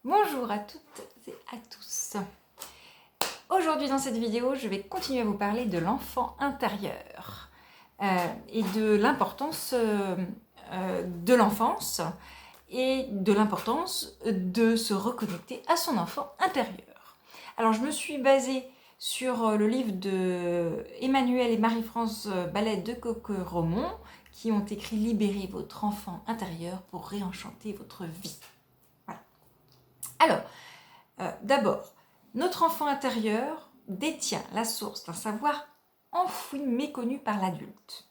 Bonjour à toutes et à tous. Aujourd'hui dans cette vidéo, je vais continuer à vous parler de l'enfant intérieur et de l'importance de l'enfance et de l'importance de se reconnecter à son enfant intérieur. Alors je me suis basée sur le livre de Emmanuel et Marie-France Ballet de Coqueromont qui ont écrit « Libérez votre enfant intérieur pour réenchanter votre vie ». Alors, d'abord, notre enfant intérieur détient la source d'un savoir enfoui, méconnu par l'adulte.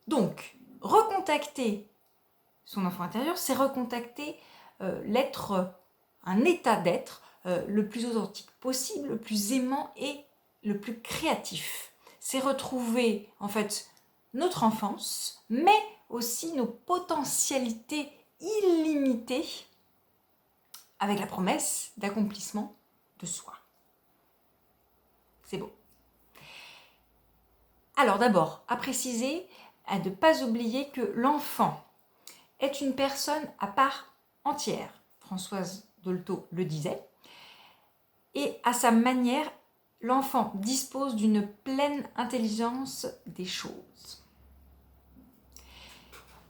Donc, recontacter son enfant intérieur, c'est recontacter l'être, un état d'être le plus authentique possible, le plus aimant et le plus créatif. C'est retrouver en fait notre enfance, mais aussi nos potentialités illimitées avec la promesse d'accomplissement de soi. C'est beau. Alors d'abord, à préciser, à ne pas oublier que l'enfant est une personne à part entière. Françoise Dolto le disait. Et à sa manière, l'enfant dispose d'une pleine intelligence des choses.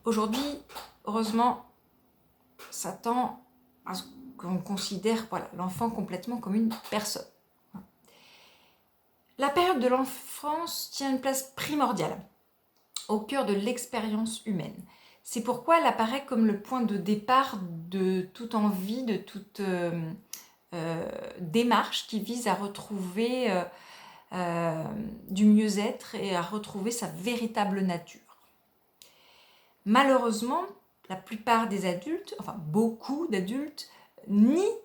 Aujourd'hui, heureusement, ça tend à ce qu'on considère l'enfant complètement comme une personne. La période de l'enfance tient une place primordiale au cœur de l'expérience humaine. C'est pourquoi elle apparaît comme le point de départ de toute envie, de toute démarche qui vise à retrouver du mieux-être et à retrouver sa véritable nature. Malheureusement, la plupart des adultes, enfin beaucoup d'adultes, nient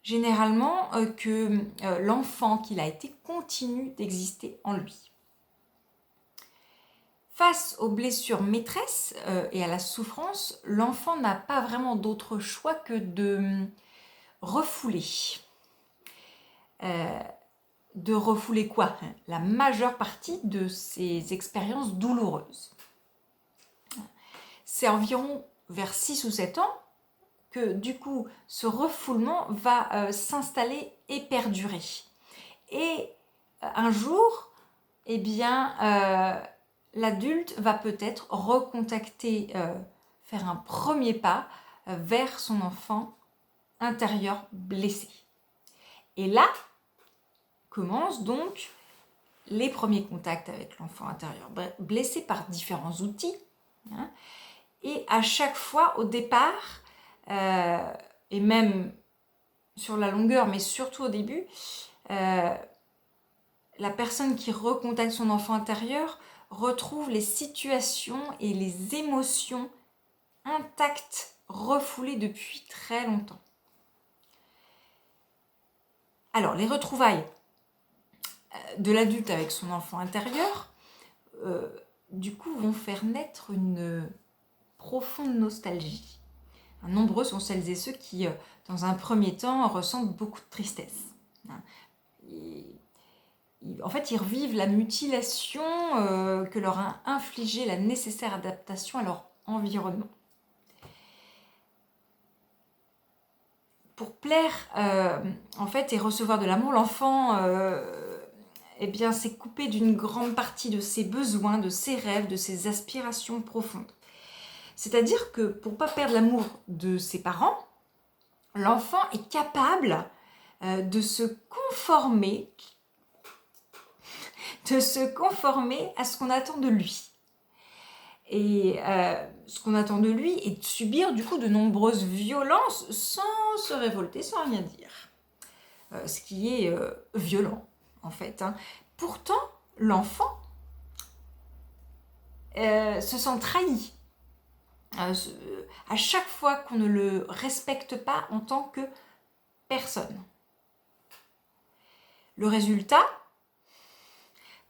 généralement que l'enfant qu'il a été continue d'exister en lui. Face aux blessures maîtresses et à la souffrance, l'enfant n'a pas vraiment d'autre choix que de refouler. De refouler quoi? La majeure partie de ses expériences douloureuses. C'est environ vers 6 ou 7 ans que du coup ce refoulement va s'installer et perdurer. Et un jour, eh bien, l'adulte va peut-être recontacter, faire un premier pas vers son enfant intérieur blessé. Et là commencent donc les premiers contacts avec l'enfant intérieur blessé par différents outils. Et à chaque fois, au départ, et même sur la longueur, mais surtout au début, la personne qui recontacte son enfant intérieur retrouve les situations et les émotions intactes, refoulées depuis très longtemps. Alors, les retrouvailles de l'adulte avec son enfant intérieur, du coup, vont faire naître une profonde nostalgie. Nombreux sont celles et ceux qui, dans un premier temps, ressentent beaucoup de tristesse. En fait, ils revivent la mutilation que leur a infligée la nécessaire adaptation à leur environnement. Pour plaire, en fait, et recevoir de l'amour, l'enfant eh bien, s'est coupé d'une grande partie de ses besoins, de ses rêves, de ses aspirations profondes. C'est-à-dire que pour ne pas perdre l'amour de ses parents, l'enfant est capable de se conformer à ce qu'on attend de lui. Et ce qu'on attend de lui est de subir du coup de nombreuses violences sans se révolter, sans rien dire. Ce qui est violent en fait. Pourtant, l'enfant se sent trahi. À chaque fois qu'on ne le respecte pas en tant que personne. Le résultat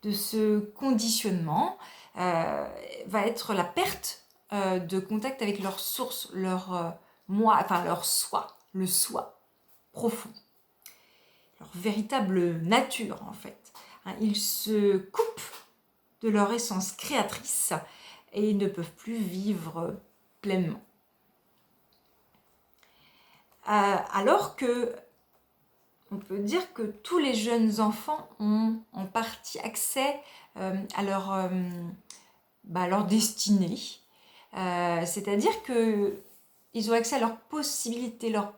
de ce conditionnement va être la perte de contact avec leur source, leur moi, enfin leur soi, le soi profond, leur véritable nature en fait. Ils se coupent de leur essence créatrice et ne peuvent plus vivre pleinement. alors que on peut dire que tous les jeunes enfants ont en partie accès à leur destinée. C'est-à-dire qu'ils ont accès à leurs possibilités, leurs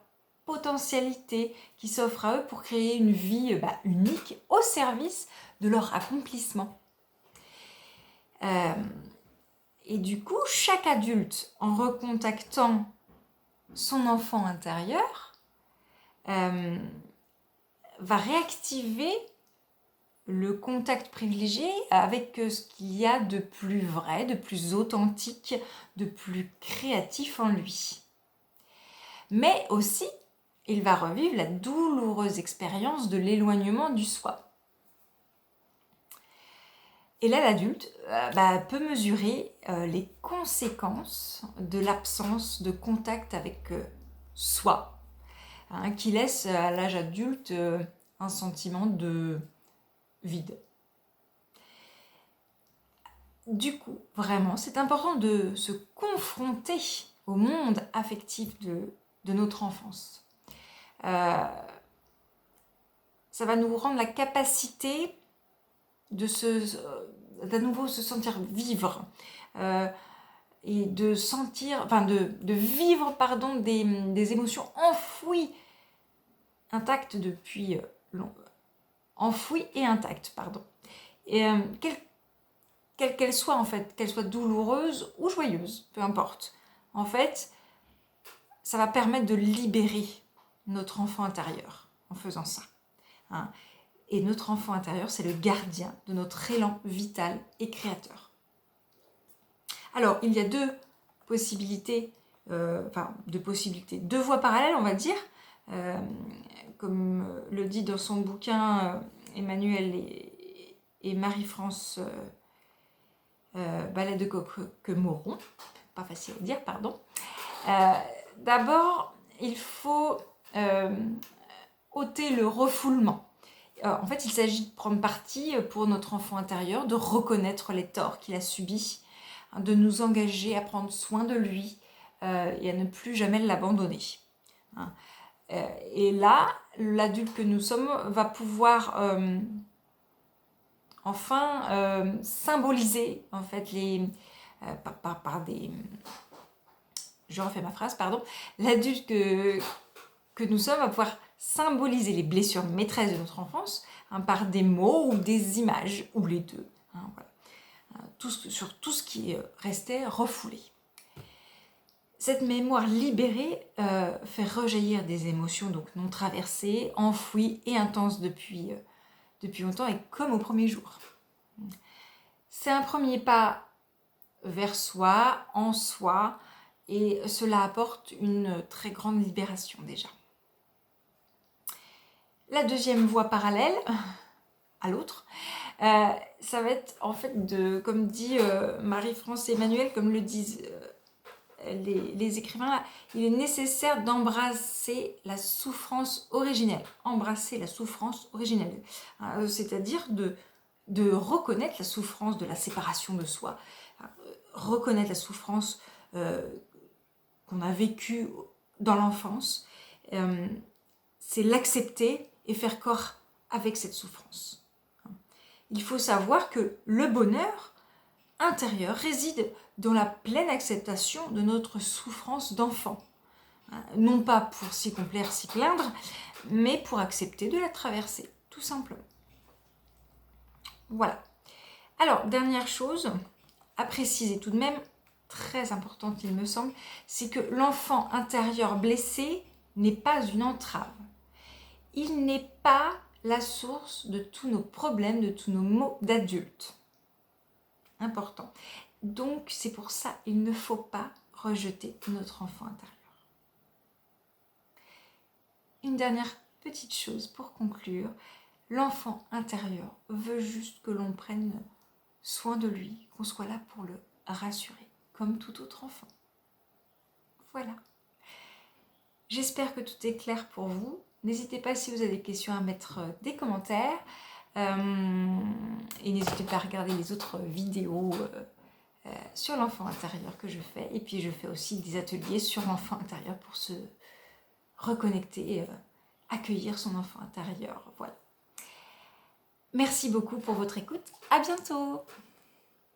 potentialités qui s'offrent à eux pour créer une vie unique au service de leur accomplissement. Et du coup, chaque adulte, en recontactant son enfant intérieur, va réactiver le contact privilégié avec ce qu'il y a de plus vrai, de plus authentique, de plus créatif en lui. Mais aussi, il va revivre la douloureuse expérience de l'éloignement du soi. Et là, l'adulte peut mesurer les conséquences de l'absence de contact avec soi, qui laisse à l'âge adulte un sentiment de vide. Du coup, vraiment, c'est important de se confronter au monde affectif de notre enfance. Ça va nous rendre la capacité d'à nouveau se sentir vivre et de sentir, de vivre des émotions enfouies, intactes depuis enfouies et intactes, et quelle qu'elle soit en fait, qu'elle soit douloureuse ou joyeuse, peu importe. En fait, ça va permettre de libérer notre enfant intérieur en faisant ça. Et notre enfant intérieur, c'est le gardien de notre élan vital et créateur. Alors, il y a deux voies parallèles, on va dire. Comme le dit dans son bouquin Emmanuel et Marie-France Ballet de Coquemoron, pas facile à dire, pardon. D'abord, il faut ôter le refoulement. En fait, il s'agit de prendre parti pour notre enfant intérieur, de reconnaître les torts qu'il a subis, de nous engager à prendre soin de lui et à ne plus jamais l'abandonner. Et là, l'adulte que nous sommes va pouvoir symboliser en fait par des... Je refais ma phrase, pardon. L'adulte que nous sommes va pouvoir symboliser les blessures maîtresses de notre enfance par des mots ou des images, ou les deux. Sur tout ce qui restait refoulé. Cette mémoire libérée fait rejaillir des émotions donc non traversées, enfouies et intenses depuis longtemps et comme au premier jour. C'est un premier pas vers soi, en soi, et cela apporte une très grande libération déjà. La deuxième voie parallèle à l'autre, ça va être en fait comme dit Marie-France et Emmanuel, comme le disent les écrivains, il est nécessaire d'embrasser la souffrance originelle. Embrasser la souffrance originelle. C'est-à-dire de reconnaître la souffrance de la séparation de soi. Reconnaître la souffrance qu'on a vécue dans l'enfance. C'est l'accepter et faire corps avec cette souffrance. Il faut savoir que le bonheur intérieur réside dans la pleine acceptation de notre souffrance d'enfant. Non pas pour s'y complaire, s'y plaindre, mais pour accepter de la traverser, tout simplement. Voilà. Alors, dernière chose à préciser tout de même, très importante il me semble, c'est que l'enfant intérieur blessé n'est pas une entrave. Il n'est pas la source de tous nos problèmes, de tous nos maux d'adultes. Important. Donc, c'est pour ça qu'il ne faut pas rejeter notre enfant intérieur. Une dernière petite chose pour conclure. L'enfant intérieur veut juste que l'on prenne soin de lui, qu'on soit là pour le rassurer, comme tout autre enfant. Voilà. J'espère que tout est clair pour vous. N'hésitez pas si vous avez des questions à mettre des commentaires. Et n'hésitez pas à regarder les autres vidéos sur l'enfant intérieur que je fais. Et puis je fais aussi des ateliers sur l'enfant intérieur pour se reconnecter, accueillir son enfant intérieur. Voilà. Merci beaucoup pour votre écoute. À bientôt.